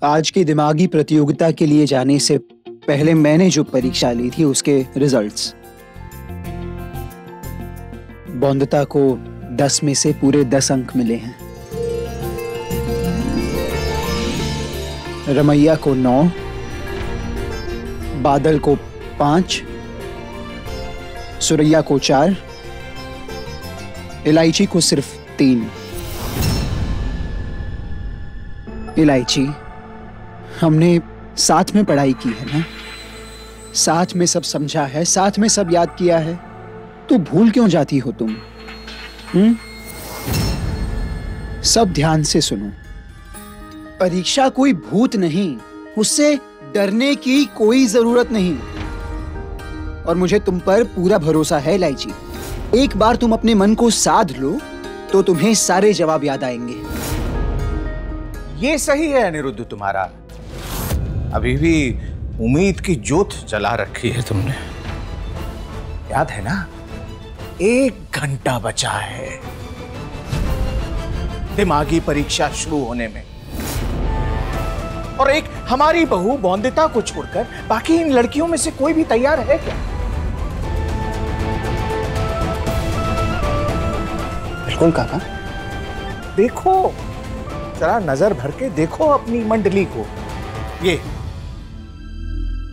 आज की दिमागी प्रतियोगिता के लिए जाने से पहले मैंने जो परीक्षा ली थी उसके रिजल्ट्स। बौंदता को 10 में से पूरे 10 अंक मिले हैं, रमैया को 9, बादल को 5, सुरैया को 4, इलायची को सिर्फ 3। इलायची, हमने साथ में पढ़ाई की है ना, साथ में सब समझा है, साथ में सब याद किया है, तो भूल क्यों जाती हो तुम? सब ध्यान से सुनो। परीक्षा कोई भूत नहीं, उससे डरने की कोई जरूरत नहीं। और मुझे तुम पर पूरा भरोसा है इलायची। एक बार तुम अपने मन को साध लो तो तुम्हें सारे जवाब याद आएंगे। ये सही है अनिरुद्ध, तुम्हारा अभी भी उम्मीद की ज्योत जला रखी है तुमने। याद है ना, 1 घंटा बचा है दिमागी परीक्षा शुरू होने में, और एक हमारी बहू बौंदिता को छोड़कर बाकी इन लड़कियों में से कोई भी तैयार है क्या? बिल्कुल काका। देखो, जरा नजर भर के देखो अपनी मंडली को। ये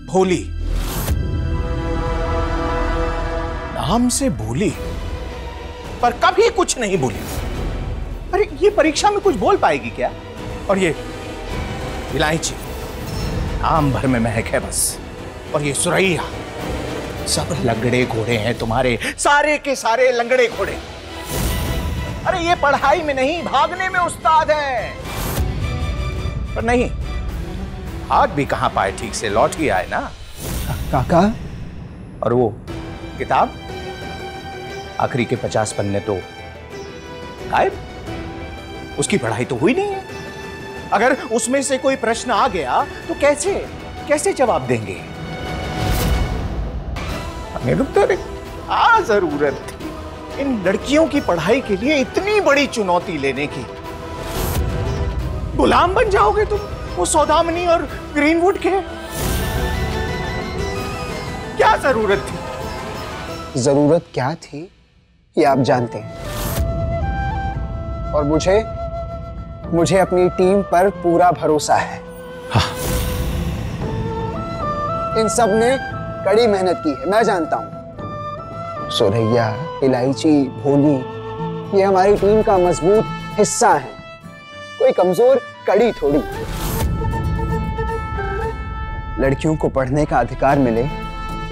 भोली, नाम से भोली पर कभी कुछ नहीं बोली। अरे ये परीक्षा में कुछ बोल पाएगी क्या? और ये इलायची, नाम भर में महक है बस। और ये सुरैया, सब लंगड़े घोड़े हैं तुम्हारे, सारे के सारे लंगड़े घोड़े। अरे ये पढ़ाई में नहीं, भागने में उस्ताद हैं। पर नहीं, भाग भी कहां पाए, ठीक से लौट ही आए ना काका। और वो किताब, आखिरी के 50 पन्ने तो गायब, उसकी पढ़ाई तो हुई नहीं है। अगर उसमें से कोई प्रश्न आ गया तो कैसे कैसे जवाब देंगे? अनिरुद्ध, क्या जरूरत थी इन लड़कियों की पढ़ाई के लिए इतनी बड़ी चुनौती लेने की? गुलाम बन जाओगे तुम वो सौदामिनी और ग्रीनवुड के। क्या जरूरत थी? जरूरत क्या थी ये आप जानते हैं, और मुझे अपनी टीम पर पूरा भरोसा है। हाँ। इन सब ने कड़ी मेहनत की है, मैं जानता हूं। सुरैया, इलायची, भोली, ये हमारी टीम का मजबूत हिस्सा है, कोई कमजोर कड़ी थोड़ी। लड़कियों को पढ़ने का अधिकार मिले,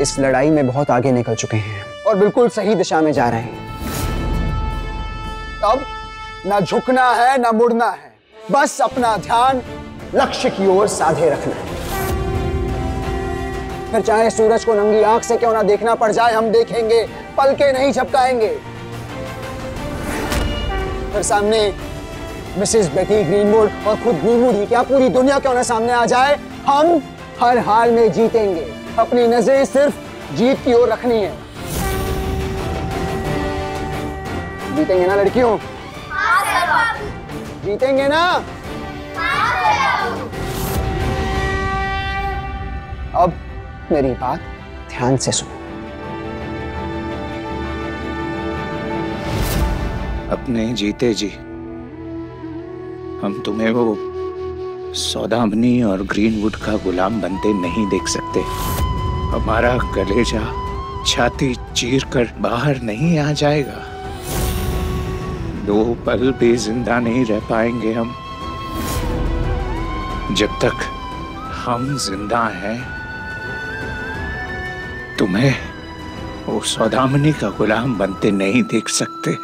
इस लड़ाई में बहुत आगे निकल चुके हैं और बिल्कुल सही दिशा में जा रहे हैं। अब ना झुकना है ना मुड़ना है, बस अपना ध्यान लक्ष्य की ओर साधे रखना है। फिर चाहे सूरज को नंगी आंख से क्यों ना देखना पड़ जाए, हम देखेंगे, पलके नहीं झपकाएंगे। फिर सामने मिसेस बेटी ग्रीनवुड और खुद ग्रीनवुड ही क्या, पूरी दुनिया क्यों ना सामने आ जाए, हम हर हाल में जीतेंगे। अपनी नजरें सिर्फ जीत की ओर रखनी है। जीतेंगे ना लड़कियों? जीतेंगे ना? अब मेरी बात ध्यान से सुनो। अपने जीते जी हम तुम्हें वो सौदामिनी और ग्रीनवुड का गुलाम बनते नहीं देख सकते। हमारा कलेजा छाती चीर कर बाहर नहीं आ जाएगा। 2 पल भी जिंदा नहीं रह पाएंगे हम। जब तक हम जिंदा हैं, तुम्हें वो सौदामिनी का गुलाम बनते नहीं देख सकते।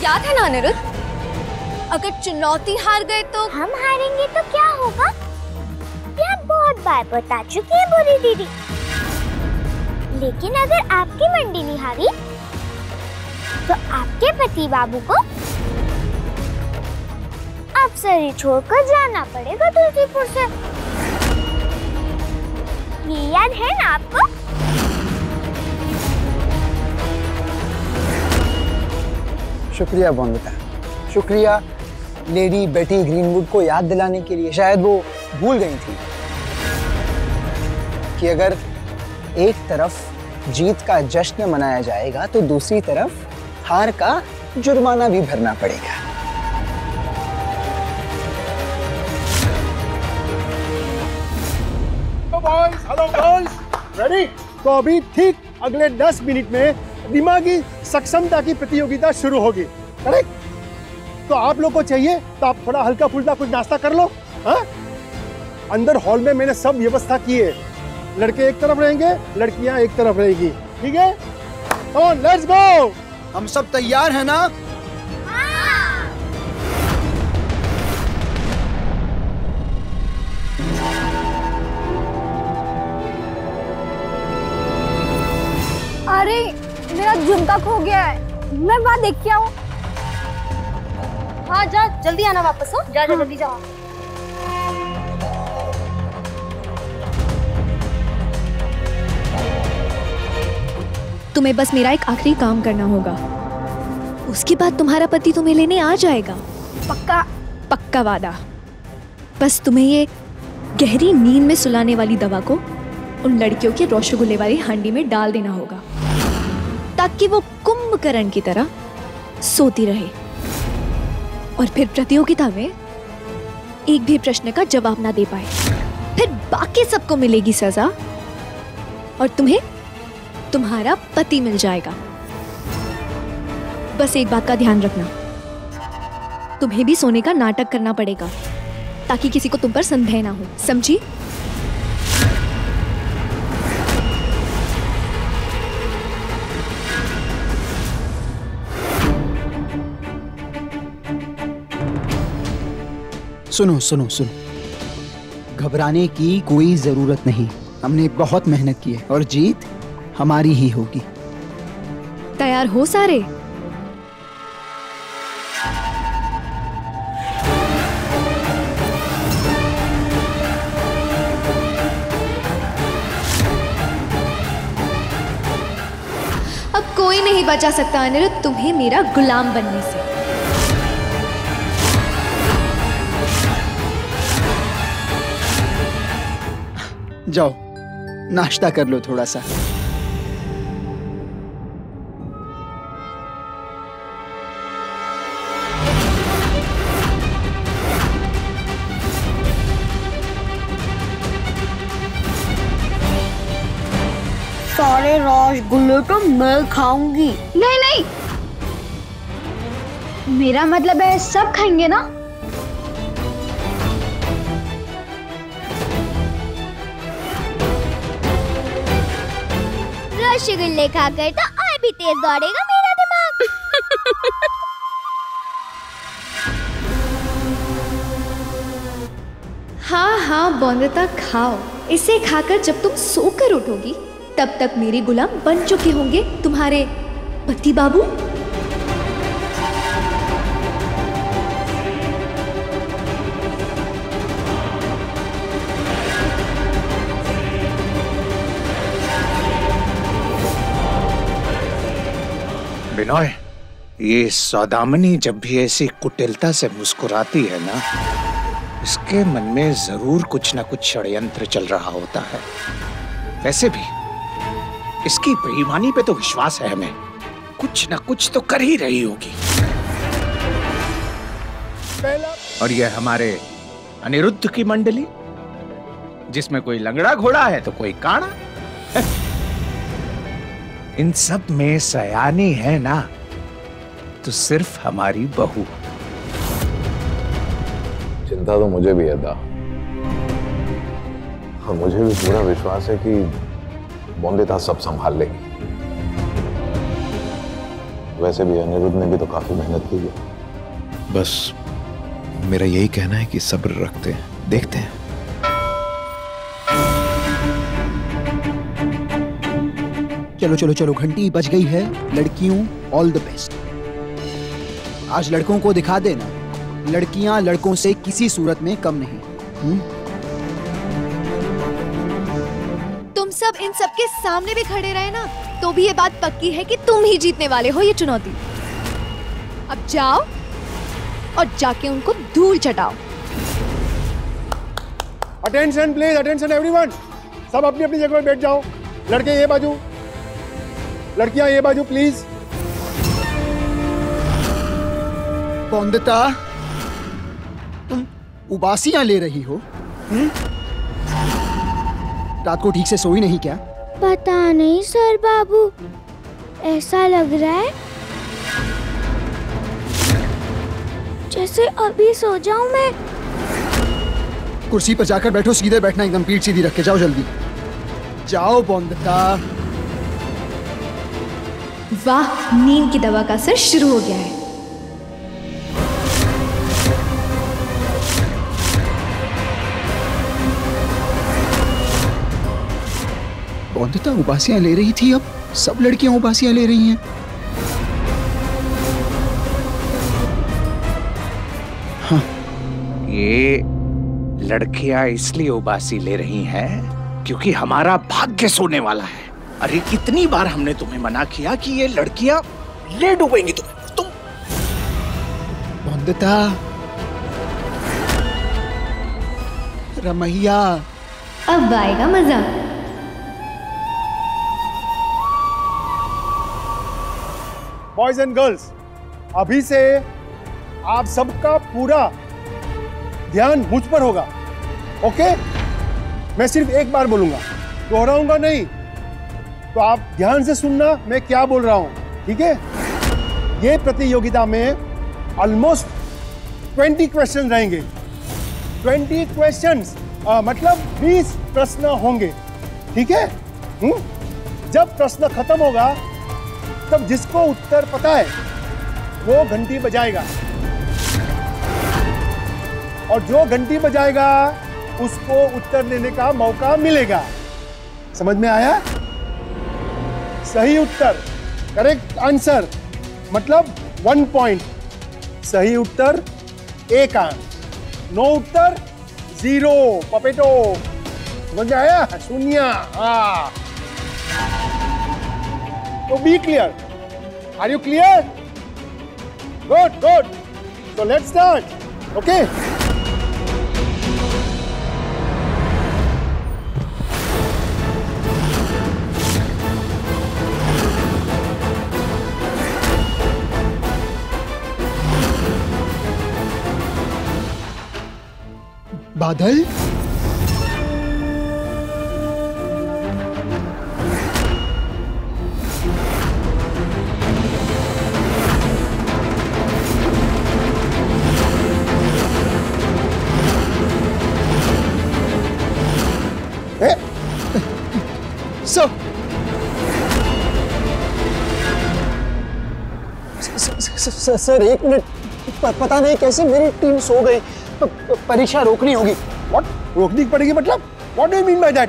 याद है ना अनिरुद्ध, अगर चुनौती हार गए तो हम हारेंगे तो क्या होगा? ये बहुत बार बता चुकी है बुरी दीदी। लेकिन अगर आपकी मंडली हारी तो आपके पति बाबू को अफसरी छोड़कर जाना पड़ेगा तुलसीपुर से। ये याद है ना आपको? शुक्रिया बोनविता, शुक्रिया लेडी बेटी ग्रीनवुड को याद दिलाने के लिए। शायद वो भूल गई थी कि अगर एक तरफ जीत का जश्न मनाया जाएगा तो दूसरी तरफ हार का जुर्माना भी भरना पड़ेगा। Hello girls, ready? तो अभी ठीक अगले 10 मिनट में दिमागी सक्षमता की प्रतियोगिता शुरू होगी, करेक्ट? तो आप लोग को चाहिए तो आप थोड़ा हल्का फुल्का कुछ नाश्ता कर लो। हाँ, अंदर हॉल में मैंने सब व्यवस्था की है। लड़के एक तरफ रहेंगे, लड़कियां एक तरफ रहेगी, ठीक है? Come on, let's go. हम सब तैयार हैं ना? अरे मेरा झुमका खो गया है, मैं वहाँ देख के आऊँ। हाँ जा, जल्दी आना वापस। हो जा, जल्दी जाओ। तुम्हें बस मेरा एक आखिरी काम करना होगा, उसके बाद तुम्हारा पति तुम्हें लेने आ जाएगा। पक्का? पक्का वादा। बस तुम्हें ये गहरी नींद में सुलाने वाली दवा को उन लड़कियों के रसगुल्ले वाली हांडी में डाल देना होगा, ताकि वो कुंभकर्ण की तरह सोती रहे और फिर प्रतियोगिता में एक भी प्रश्न का जवाब ना दे पाए। फिर बाकी सबको मिलेगी सजा और तुम्हें तुम्हारा पति मिल जाएगा। बस एक बात का ध्यान रखना, तुम्हें भी सोने का नाटक करना पड़ेगा ताकि किसी को तुम पर संदेह ना हो, समझी? सुनो सुनो सुनो, घबराने की कोई जरूरत नहीं। हमने बहुत मेहनत की है और जीत हमारी ही होगी। तैयार हो सारे? अब कोई नहीं बचा सकता अनिरुद्ध तुम्हें मेरा गुलाम बनने से। जाओ नाश्ता कर लो थोड़ा सा। सारे रसगुल्ले तो मैं खाऊंगी। नहीं नहीं, मेरा मतलब है सब खाएंगे ना। रसगुल्ले खाकर तो और भी तेज दौड़ेगा मेरा दिमाग। हाँ हाँ बोनविता, खाओ। इसे खाकर जब तुम सोकर उठोगी तब तक मेरे गुलाम बन चुके होंगे तुम्हारे पति बाबू। बिनोय, ये सौदामिनी जब भी ऐसी कुटिलता से मुस्कुराती है ना, इसके मन में जरूर कुछ ना कुछ षड्यंत्र चल रहा होता है। वैसे भी इसकी बेईमानी पे तो विश्वास है हमें, कुछ ना कुछ तो कर ही रही होगी। और यह हमारे अनिरुद्ध की मंडली, जिसमें कोई लंगड़ा घोड़ा है तो कोई काड़ा। इन सब में सयानी है ना तो सिर्फ हमारी बहू। चिंता तो मुझे भी है दा, और मुझे भी पूरा विश्वास है कि बोनविता सब संभाल लेगी। वैसे भी अनिरुद्ध ने भी तो काफी मेहनत की है। बस मेरा यही कहना है कि सब्र रखते हैं, देखते हैं। चलो चलो चलो, घंटी बज गई है। लड़कियों, ऑल द बेस्ट। आज लड़कों को दिखा देना लड़कियां लड़कों से किसी सूरत में कम नहीं। तुम सब इन सब के सामने भी खड़े रहे ना, तो भी ये बात पक्की है कि तुम ही जीतने वाले हो ये चुनौती। अब जाओ और जाके उनको धूल चटाओ। Attention please, attention everyone. सब अपनी अपनी जगह पर बैठ जाओ। लड़के ये बाजू, लड़कियां ये बाजू प्लीज। पौंदता, तुम उबासियां ले रही हो? रात को ठीक से सोई नहीं क्या? पता नहीं सर बाबू, ऐसा लग रहा है जैसे अभी सो जाऊं मैं। कुर्सी पर जाकर बैठो, सीधे बैठना, एकदम पीठ सीधी रख के जाओ, जल्दी जाओ पौंदता। वाह, नींद की दवा का असर शुरू हो गया है। पौंदता उबासियां ले रही थी, अब सब लड़कियां उबासियां ले रही हैं। हाँ, ये लड़कियां इसलिए उबासी ले रही हैं क्योंकि हमारा भाग्य सोने वाला है। अरे कितनी बार हमने तुम्हें मना किया कि ये लड़कियां ले डूबेंगी तुम्हें। तुम पौंदता, रमैया, अब आएगा मजा। बॉयज एंड गर्ल्स, अभी से आप सबका पूरा ध्यान मुझ पर होगा, ओके? मैं सिर्फ एक बार बोलूंगा, दोहराऊंगा नहीं, तो आप ध्यान से सुनना मैं क्या बोल रहा हूं, ठीक है? ये प्रतियोगिता में ऑलमोस्ट 20 क्वेश्चन रहेंगे। 20 क्वेश्चंस मतलब 20 प्रश्न होंगे, ठीक है? जब प्रश्न खत्म होगा तब जिसको उत्तर पता है वो घंटी बजाएगा, और जो घंटी बजाएगा उसको उत्तर देने का मौका मिलेगा। समझ में आया? सही उत्तर, करेक्ट आंसर मतलब 1 पॉइंट, सही उत्तर 1 अंक, नो उत्तर 0, पपेटो। समझ में आया? शून्य। हाँ, तो be clear. Are you clear? Good good. So let's start. Okay. Badal, sir 1 minute, पता नहीं कैसे मेरी टीम सो गई, परीक्षा रोकनी होगी। What? रोकनी पड़ेगी मतलब? What do you mean by that?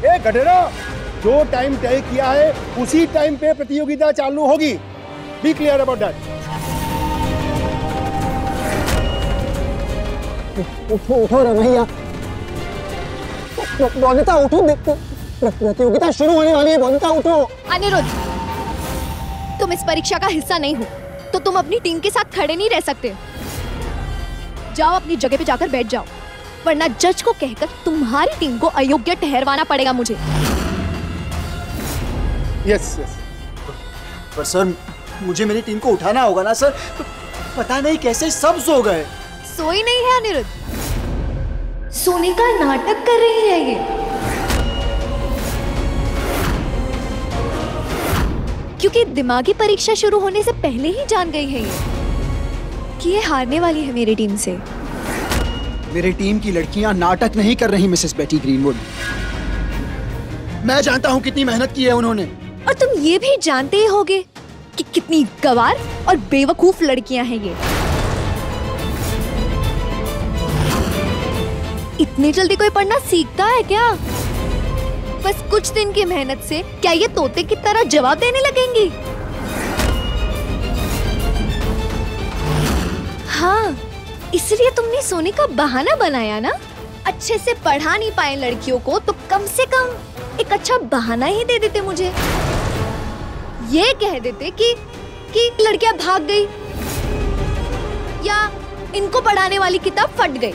ए गधेड़ा, जो टाइम तय किया है उसी टाइम पे प्रतियोगिता चालू होगी। Be clear about that. उठो रमैया, बोनिता उठो, प्रतियोगिता शुरू होने वाली है। बोनिता उठो। अनिरुद्ध, तुम इस परीक्षा का हिस्सा नहीं हो तो तुम अपनी टीम के साथ खड़े नहीं रह सकते। जाओ अपनी जगह पे जाकर बैठ जाओ, वरना जज को कहकर तुम्हारी टीम को अयोग्य ठहरवाना पड़ेगा मुझे। Yes yes. पर सर, मुझे मेरी टीम को उठाना होगा ना सर, पता नहीं कैसे सब सो गए। सोई नहीं है अनिरुद्ध, सोने का नाटक कर रही है ये। क्योंकि दिमागी परीक्षा शुरू होने से पहले ही जान गई है ये कि ये हारने वाली है मेरी टीम से। मेरी टीम की लड़कियां नाटक नहीं कर रही मिसेस बेटी ग्रीनवुड। मैं जानता हूं कितनी मेहनत की है उन्होंने। और तुम ये भी जानते ही होगे कि कितनी गवार और बेवकूफ लड़कियां हैं ये। इतनी जल्दी कोई पढ़ना सीखता है क्या? बस कुछ दिन की मेहनत से क्या ये तोते की तरह जवाब देने लगेंगी? हाँ, इसलिए तुमने सोने का बहाना बनाया ना। अच्छे से पढ़ा नहीं पाए लड़कियों को तो कम से कम एक अच्छा बहाना ही दे देते मुझे। ये कह देते कि लड़कियां भाग गई या इनको पढ़ाने वाली किताब फट गई।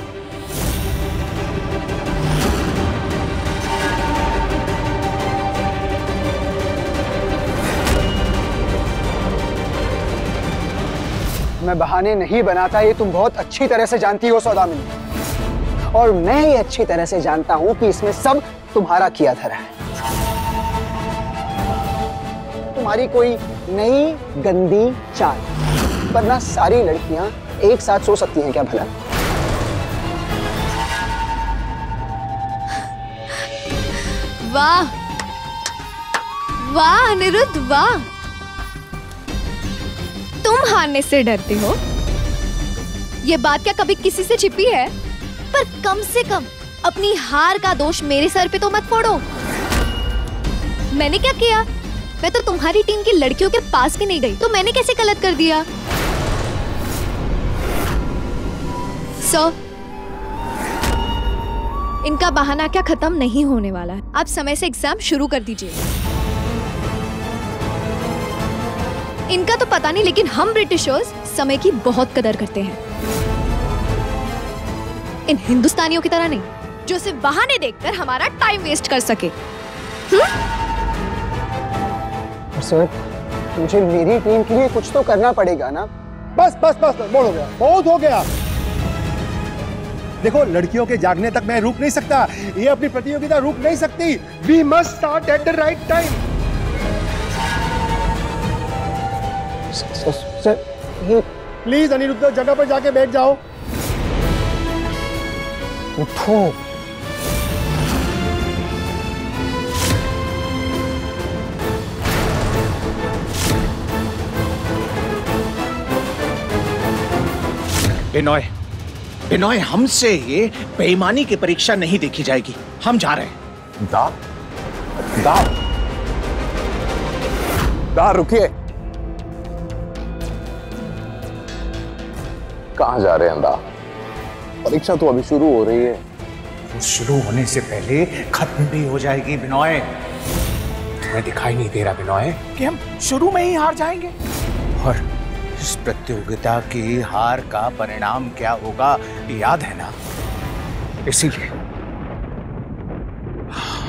मैं बहाने नहीं बनाता, ये तुम बहुत अच्छी तरह से जानती हो सौदामिनी। और मैं ये अच्छी तरह से जानता हूं कि इसमें सब तुम्हारा किया धरा है। तुम्हारी कोई नई गंदी चाल, वरना सारी लड़कियां एक साथ सो सकती हैं क्या भला? वाह वाह अनिरुद्ध वाह, तुम हारने से डरते हो। ये बात क्या कभी किसी से छिपी है? पर कम से कम अपनी हार का दोष मेरे सर पे तो मत फोड़ो। मैंने क्या किया? मैं तो तुम्हारी टीम की लड़कियों के पास भी नहीं गई, तो मैंने कैसे गलत कर दिया? इनका बहाना क्या खत्म नहीं होने वाला है। आप समय से एग्जाम शुरू कर दीजिए। इनका तो पता नहीं, लेकिन हम ब्रिटिशर्स समय की बहुत कदर करते हैं। इन हिंदुस्तानियों की तरह नहीं, जो सिर्फ बहाने देखकर हमारा टाइम वेस्ट कर सके। सर, मुझे मेरी टीम के लिए कुछ तो करना पड़ेगा ना। बस बस बस, बहुत हो गया, बहुत हो गया। देखो, लड़कियों के जागने तक मैं रुक नहीं सकता, ये अपनी प्रतियोगिता रुक नहीं सकती। We must start at the right time. Sir, ये प्लीज अनिरुद्ध, जगह पर जाके बैठ जाओ। उठो। बिनोय, बिनोय, हमसे ये बेईमानी की परीक्षा नहीं देखी जाएगी। हम जा रहे हैं। दा रुकिए। कहाँ जा रहे हैं दा? परीक्षा तो अभी शुरू हो रही है। वो शुरू होने से पहले खत्म भी हो जाएगी बिनोय। तुम्हें दिखाई नहीं दे रहा बिनोय कि हम शुरू में ही हार जाएंगे? और इस प्रतियोगिता की हार का परिणाम क्या होगा याद है ना? इसीलिए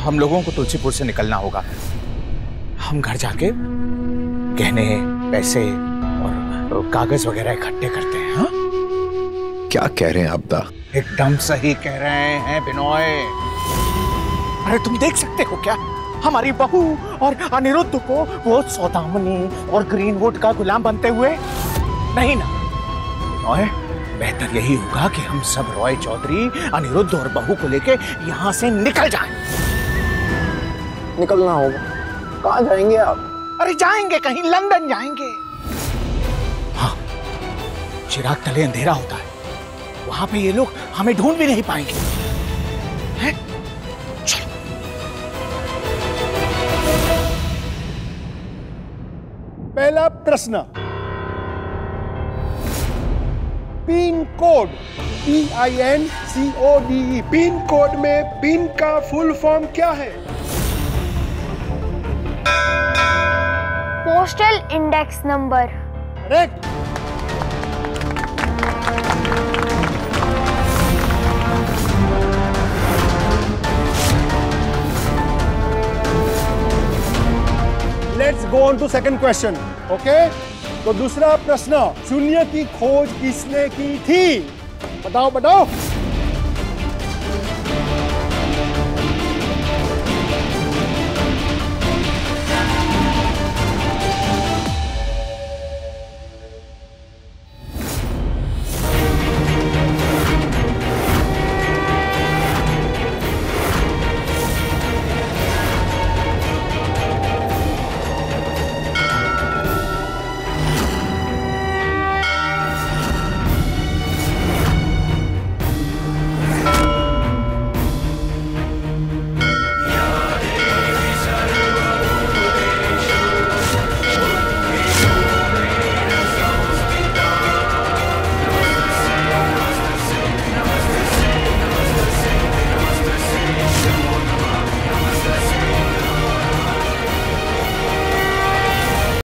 हम लोगों को तुलसीपुर से निकलना होगा। हम घर जाके गहने, पैसे और कागज वगैरह इकट्ठे करते हैं। हाँ? क्या कह रहे हैं आप दा? एकदम सही कह रहे हैं बिनोय। अरे तुम देख सकते हो क्या हमारी बहू और अनिरुद्ध को वो सौदामिनी और ग्रीनवुड का गुलाम बनते हुए? नहीं ना बिनोय, बेहतर यही होगा कि हम सब रॉय चौधरी, अनिरुद्ध और बहू को लेके यहाँ से निकल जाएं। निकलना होगा? कहाँ जाएंगे आप? अरे जाएंगे कहीं, लंदन जाएंगे। हाँ, चिराग तले अंधेरा होता है, वहां पे ये लोग हमें ढूंढ भी नहीं पाएंगे। हैं? चलो। पहला प्रश्न, pin code, PINCODE, pin code में पिन का फुल फॉर्म क्या है? Postal index number. Correct. Let's go on to second question. Okay, तो दूसरा प्रश्न, शून्य की खोज किसने की थी? बताओ बताओ।